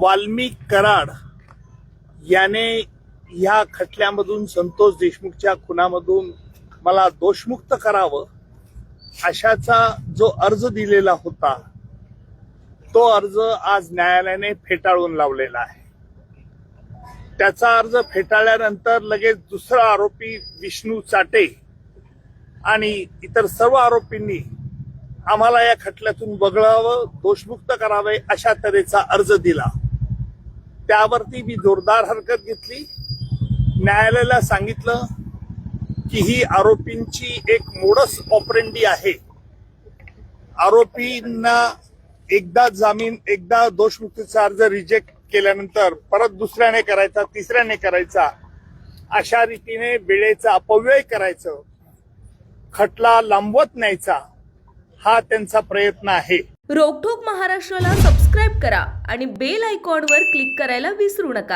वाल्मिक कराड याने ह्या खटल्यामधून संतोष देशमुखच्या खुनामधून मला दोषमुक्त करावं अशाचा जो अर्ज दिलेला होता तो अर्ज आज न्यायालयाने फेटाळून लावलेला आहे। त्याचा अर्ज फेटाळल्यानंतर लगेच दुसरा आरोपी विष्णू चाटे आणि इतर सर्व आरोपींनी आम्हाला या खटल्यातून वगळावं, दोषमुक्त करावे अशा तऱ्हेचा अर्ज दिला। त्यावरती मी जोरदार हरकत घेतली। न्यायालयाला सांगितलं की ही आरोपींची एक मोडस ऑपरेंडी आहे। आरोपींना एकदा जामीन, एकदा दोषमुक्तीचा अर्ज रिजेक्ट केल्यानंतर परत दुसऱ्याने करायचा, तिसऱ्याने करायचा, अशा रीतीने वेळेचा अपव्यय करायचं, खटला लांबवत न्यायचा हा त्यांचा प्रयत्न आहे। रोकठोक महाराष्ट्राला सबस्क्राईब करा आणि बेल आयकॉनवर क्लिक करायला विसरू नका।